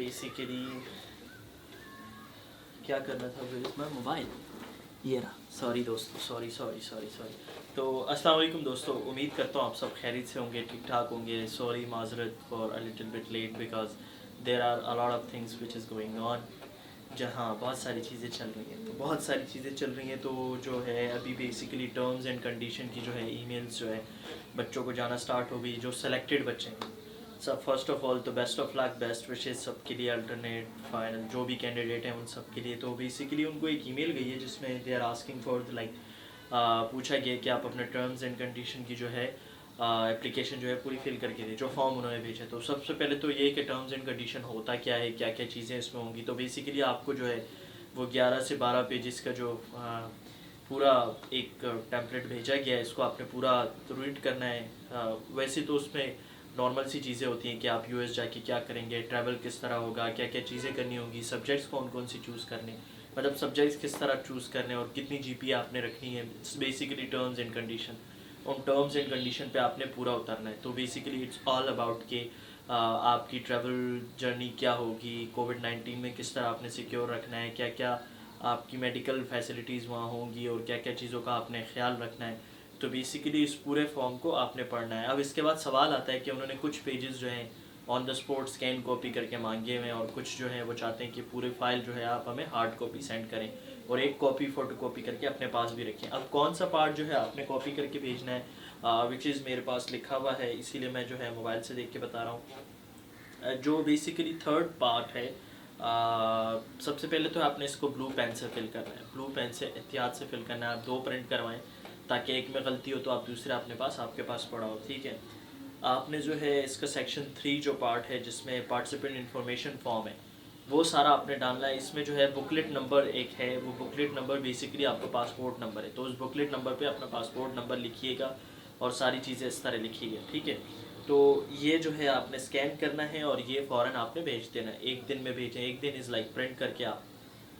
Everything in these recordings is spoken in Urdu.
بیسیکلی کیا کرنا تھا ود مائی موبائل، یہ رہا. سوری دوستو، سوری. تو السلام علیکم دوستو، امید کرتا ہوں آپ سب خیریت سے ہوں گے، ٹھیک ٹھاک ہوں گے. سوری، معذرت for a little bit late because there are a lot of things which is going on. جہاں بہت ساری چیزیں چل رہی ہیں تو جو ہے ابھی بیسیکلی ٹرمز اینڈ کنڈیشن کی جو ہے ای میلز جو ہے بچوں کو جانا سٹارٹ ہو گئی، جو سلیکٹڈ بچے ہیں. سب فرسٹ آف آل تو best of luck, best wishes سب کے لیے، الٹرنیٹ فائنل جو بھی کینڈیڈیٹ ہیں ان سب کے لیے. تو بیسیکلی ان کو ایک ای میل گئی ہے جس میں they are asking for like پوچھا گیا کہ آپ اپنے ٹرمز اینڈ کنڈیشن کی جو ہے اپلیکیشن جو ہے پوری فل کر کے دیں، جو فارم انہوں نے بھیجا. تو سب سے پہلے تو یہ کہ ٹرمز اینڈ کنڈیشن ہوتا کیا ہے، کیا کیا چیزیں اس میں ہوں گی. تو بیسیکلی آپ کو جو ہے وہ 11 سے 12 پیجز کا جو پورا ایک ٹیمپلیٹ بھیجا گیا ہے، اس کو آپ نے پورا ریڈ کرنا ہے. ویسے تو اس میں نارمل سی چیزیں ہوتی ہیں کہ آپ یو ایس جا کے کیا کریں گے، ٹریول کس طرح ہوگا، کیا کیا چیزیں کرنی ہوں گی، سبجیکٹس کون سی چوز کرنے، مطلب سبجیکٹس کس طرح چوز کرنے اور کتنی جی پی آپ نے رکھنی ہے. Basically terms and condition, in terms and condition پہ آپ نے پورا اترنا ہے. تو بیسیکلی اٹس آل اباؤٹ کہ آپ کی ٹریول جرنی کیا ہوگی، کووڈ-19 میں کس طرح آپ نے سیکیور رکھنا ہے، کیا کیا آپ کی میڈیکل فیسلٹیز وہاں ہوں گی اور کیا کیا چیزوں کا آپ نے خیال رکھنا ہے. تو بیسیکلی اس پورے فارم کو آپ نے پڑھنا ہے. اب اس کے بعد سوال آتا ہے کہ انہوں نے کچھ پیجز جو ہیں آن دا اسپاٹ اسکین کاپی کر کے مانگے ہوئے ہیں، اور کچھ جو ہیں وہ چاہتے ہیں کہ پورے فائل جو ہے آپ ہمیں ہارڈ کاپی سینڈ کریں اور ایک کاپی فوٹو کاپی کر کے اپنے پاس بھی رکھیں. اب کون سا پارٹ جو ہے آپ نے کاپی کر کے بھیجنا ہے، وچ از میرے پاس لکھا ہوا ہے، اسی لیے میں جو ہے موبائل سے دیکھ کے بتا رہا ہوں. جو بیسیکلی تھرڈ پارٹ ہے، سب سے پہلے تو آپ نے اس کو بلو پین سے فل کرنا ہے. بلو پین سے احتیاط سے فل کرنا ہے. آپ 2 پرنٹ کروائیں تاکہ ایک میں غلطی ہو تو آپ دوسرے آپ کے پاس پڑا ہو. ٹھیک ہے. آپ نے جو ہے اس کا سیکشن 3 جو پارٹ ہے جس میں پارٹیسپینٹ انفارمیشن فارم ہے وہ سارا آپ نے ڈالنا ہے. اس میں جو ہے بکلیٹ نمبر ایک ہے، وہ بکلیٹ نمبر بیسیکلی آپ کا پاسپورٹ نمبر ہے. تو اس بکلیٹ نمبر پہ اپنا پاسپورٹ نمبر لکھیے گا اور ساری چیزیں اس طرح لکھیے گا. ٹھیک ہے. تو یہ جو ہے آپ نے اسکین کرنا ہے اور یہ فوراً آپ نے بھیج دینا ہے. 1 دن میں بھیجیں. 1 دن از لائک پرنٹ کر کے آپ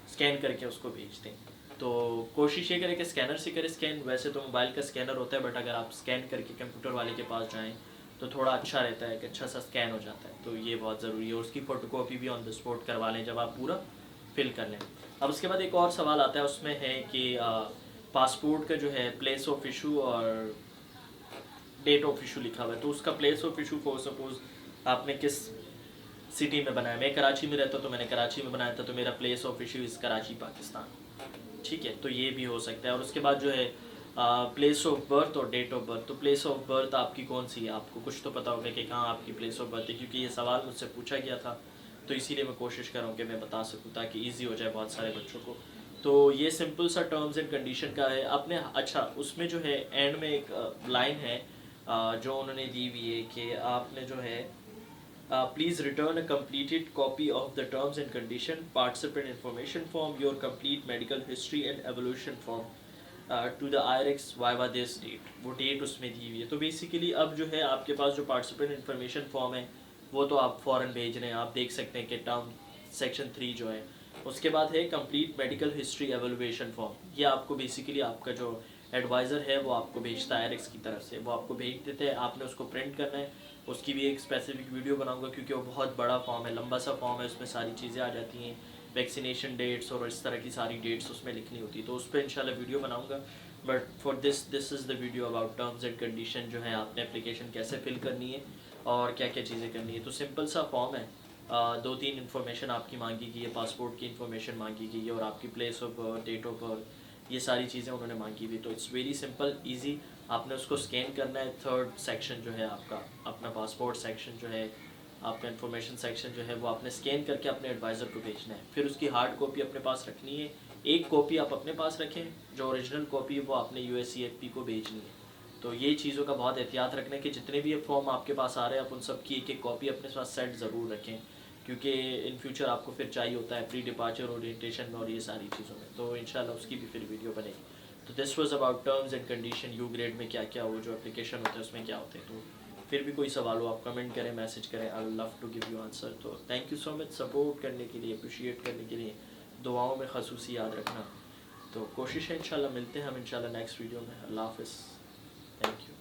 اسکین کر کے اس کو بھیج دیں. تو کوشش یہ کریں کہ اسکینر سے کریں اسکین. ویسے تو موبائل کا اسکینر ہوتا ہے، بٹ اگر آپ اسکین کر کے کمپیوٹر والے کے پاس جائیں تو تھوڑا اچھا رہتا ہے کہ اچھا سا اسکین ہو جاتا ہے. تو یہ بہت ضروری ہے. اور اس کی فوٹو کاپی بھی آن دا اسپاٹ کروا لیں جب آپ پورا فل کر لیں. اب اس کے بعد ایک اور سوال آتا ہے، اس میں ہے کہ پاسپورٹ کا جو ہے پلیس آف ایشو اور ڈیٹ آف ایشو لکھا ہوا ہے. تو اس کا place of issue for suppose آپ نے کس سٹی میں بنایا. میں کراچی میں رہتا تو میں نے کراچی میں بنایا تھا، تو میرا place of issue is Karachi Pakistan. ٹھیک ہے. تو یہ بھی ہو سکتا ہے. اور اس کے بعد جو ہے پلیس آف برتھ اور ڈیٹ آف برتھ. تو پلیس آف برتھ آپ کی کون سی ہے، آپ کو کچھ تو پتہ ہوگا کہ کہاں آپ کی پلیس آف برتھ ہے، کیونکہ یہ سوال مجھ سے پوچھا گیا تھا. تو اسی لیے میں کوشش کر رہا ہوں کہ میں بتا سکوں تاکہ ایزی ہو جائے بہت سارے بچوں کو. تو یہ سمپل سا ٹرمز اینڈ کنڈیشن کا ہے. آپ نے اچھا اس میں جو ہے اینڈ میں ایک لائن ہے جو انہوں نے دی ہوئی ہے کہ آپ نے جو ہے please return a completed copy of the terms and condition, participant information form, your complete medical history and evolution form to the IRX viva this date. وہ ڈیٹ اس میں دی ہوئی ہے. تو بیسیکلی اب جو ہے آپ کے پاس جو پارٹیسپینٹ انفارمیشن فارم ہے وہ تو آپ فوراً بھیج رہے ہیں. آپ دیکھ سکتے ہیں کہ ٹرم سیکشن 3 جو ہے. اس کے بعد ہے complete medical history evaluation form. یہ آپ کو بیسیکلی آپ کا جو ایڈوائزر ہے وہ آپ کو بھیجتا ہے IRX کی طرف سے. وہ آپ کو بھیج دیتے ہیں. آپ نے اس کو پرنٹ کرنا ہے. اس کی بھی ایک اسپیسیفک ویڈیو بناؤں گا کیونکہ وہ بہت بڑا فارم ہے، لمبا سا فارم ہے. اس میں ساری چیزیں آ جاتی ہیں، ویکسینیشن ڈیٹس اور اس طرح کی ساری ڈیٹس اس میں لکھنی ہوتی ہے. تو اس پہ انشاءاللہ ویڈیو بناؤں گا. But for this is the video about terms and condition. جو ہے آپ نے اپلیکیشن کیسے فل کرنی ہے اور کیا کیا چیزیں کرنی ہے. تو سمپل سا فارم ہے. 2-3 انفارمیشن آپ کی مانگی گئی ہے. پاسپورٹ کی انفارمیشن مانگی گئی ہے اور آپ کی place of birth, date of birth, یہ ساری چیزیں انہوں نے مانگی ہوئی. تو اٹس ویری سمپل ایزی. آپ نے اس کو اسکین کرنا ہے. 3rd سیکشن جو ہے آپ کا اپنا پاسپورٹ سیکشن جو ہے، آپ کا انفارمیشن سیکشن جو ہے وہ آپ نے اسکین کر کے اپنے ایڈوائزر کو بھیجنا ہے. پھر اس کی ہارڈ کاپی اپنے پاس رکھنی ہے. ایک کاپی آپ اپنے پاس رکھیں، جو اوریجنل کاپی ہے وہ آپ نے USCFP کو بھیجنی ہے. تو یہ چیزوں کا بہت احتیاط رکھنا ہے کہ جتنے بھی فارم آپ کے پاس آ رہے ہیں آپ ان سب کی ایک کاپی اپنے پاس سیٹ ضرور رکھیں، کیونکہ ان فیوچر آپ کو پھر چاہیے ہوتا ہے پری ڈپارچر اورینٹیشن میں اور یہ ساری چیزوں میں. تو انشاءاللہ اس کی بھی پھر ویڈیو بنے گی. تو this was about terms and condition. یو گریڈ میں کیا کیا وہ جو اپلیکیشن ہوتا ہے اس میں کیا ہوتے ہیں. تو پھر بھی کوئی سوال ہو آپ کمنٹ کریں، میسج کریں. I will love to give you answer. تو thank you so much support کرنے کے لیے، اپریشیٹ کرنے کے لیے. دعاؤں میں خصوصی یاد رکھنا. تو کوشش ہے انشاءاللہ ملتے ہیں ہم انشاءاللہ نیکسٹ ویڈیو میں. اللہ حافظ. Thank you.